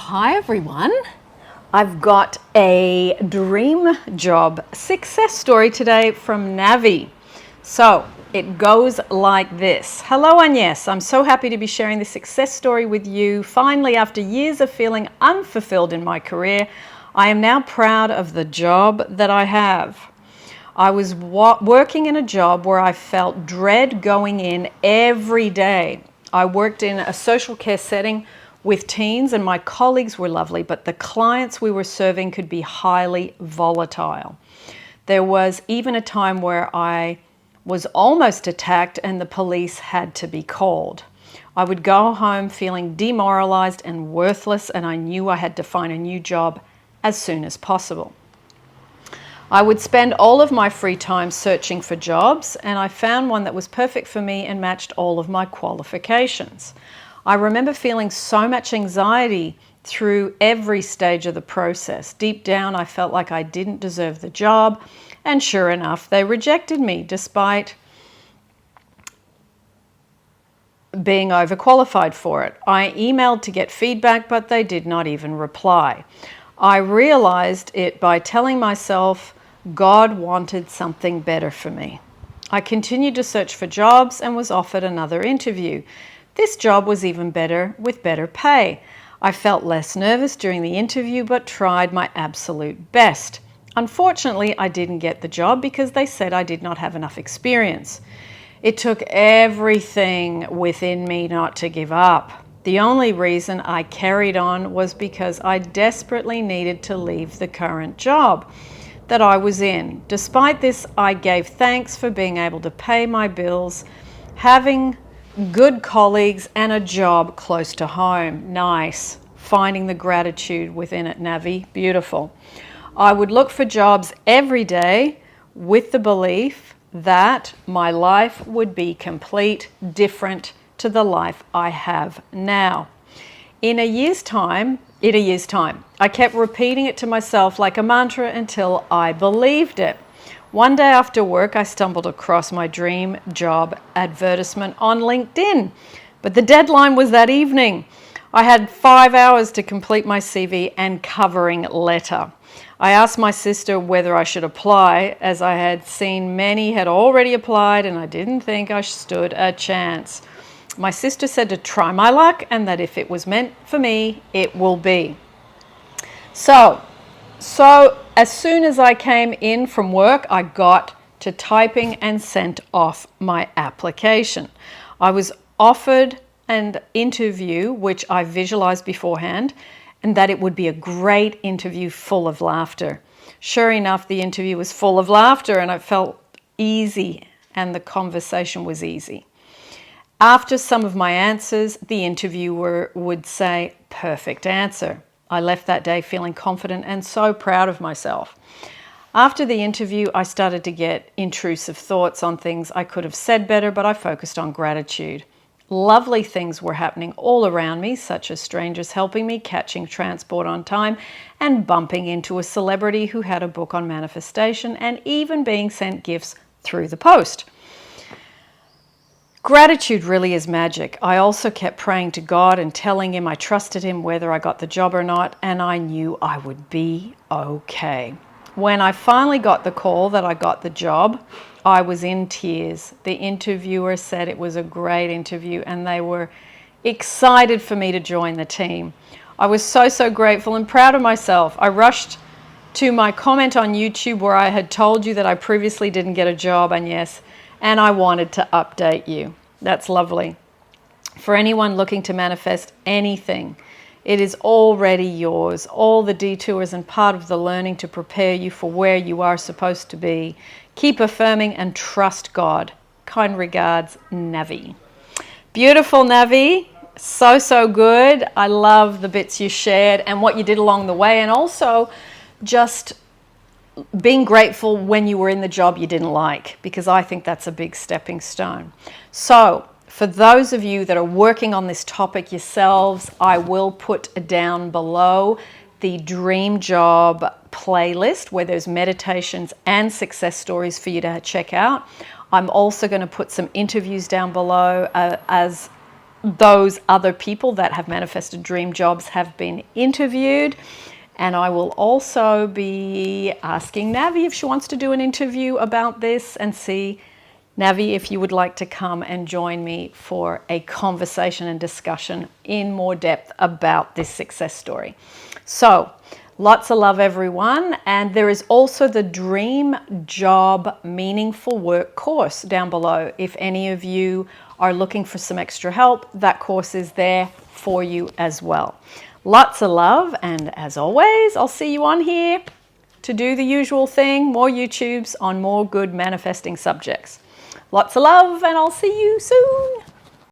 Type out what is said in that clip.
Hi everyone. I've got a dream job success story today from Navi. So it goes like this. Hello Agnes, I'm so happy to be sharing this success story with you. Finally, after years of feeling unfulfilled in my career, I am now proud of the job that I have. I was working in a job where I felt dread going in every day. I worked in a social care setting with teens and my colleagues were lovely, but the clients we were serving could be highly volatile. There was even a time where I was almost attacked and the police had to be called. I would go home feeling demoralized and worthless, and I knew I had to find a new job as soon as possible. I would spend all of my free time searching for jobs, and I found one that was perfect for me and matched all of my qualifications. I remember feeling so much anxiety through every stage of the process. Deep down, I felt like I didn't deserve the job, and sure enough, they rejected me despite being overqualified for it. I emailed to get feedback, but they did not even reply. I realized it by telling myself God wanted something better for me. I continued to search for jobs and was offered another interview. This job was even better, with better pay. I felt less nervous during the interview, but tried my absolute best. Unfortunately, I didn't get the job because they said I did not have enough experience. It took everything within me not to give up. The only reason I carried on was because I desperately needed to leave the current job that I was in. Despite this, I gave thanks for being able to pay my bills, having good colleagues, and a job close to home. Nice. Finding the gratitude within it, Navi. Beautiful. I would look for jobs every day with the belief that my life would be complete, different to the life I have now. In a year's time, I kept repeating it to myself like a mantra until I believed it. One day after work, I stumbled across my dream job advertisement on LinkedIn, but the deadline was that evening. I had 5 hours to complete my CV and covering letter. I asked my sister whether I should apply, as I had seen many had already applied and I didn't think I stood a chance. My sister said to try my luck and that if it was meant for me, it will be. So as soon as I came in from work, I got to typing and sent off my application. I was offered an interview, which I visualized beforehand, and that it would be a great interview full of laughter. Sure enough, the interview was full of laughter and I felt easy and the conversation was easy. After some of my answers, the interviewer would say, "Perfect answer." I left that day feeling confident and so proud of myself. After the interview, I started to get intrusive thoughts on things I could have said better, but I focused on gratitude. Lovely things were happening all around me, such as strangers helping me, catching transport on time, and bumping into a celebrity who had a book on manifestation, and even being sent gifts through the post. Gratitude really is magic. I also kept praying to God and telling him I trusted him whether I got the job or not, and I knew I would be okay. When I finally got the call that I got the job, I was in tears. The interviewer said it was a great interview and they were excited for me to join the team. I was so grateful and proud of myself. I rushed to my comment on YouTube where I had told you that I previously didn't get a job, and yes, and I wanted to update you. That's lovely. For anyone looking to manifest anything, it is already yours. All the detours and part of the learning to prepare you for where you are supposed to be. Keep affirming and trust God. Kind regards, Navi. Beautiful, Navi. So good. I love the bits you shared and what you did along the way, and also just being grateful when you were in the job you didn't like, because I think that's a big stepping stone. So for those of you that are working on this topic yourselves, I will put down below the Dream Job playlist where there's meditations and success stories for you to check out. I'm also going to put some interviews down below as those other people that have manifested dream jobs have been interviewed. And I will also be asking Navi if she wants to do an interview about this, and see, Navi, if you would like to come and join me for a conversation and discussion in more depth about this success story. So, lots of love, everyone. And there is also the Dream Job Meaningful Work course down below. If any of you are looking for some extra help, that course is there for you as well. Lots of love, and as always, I'll see you on here to do the usual thing, more YouTubes on more good manifesting subjects. Lots of love, and I'll see you soon.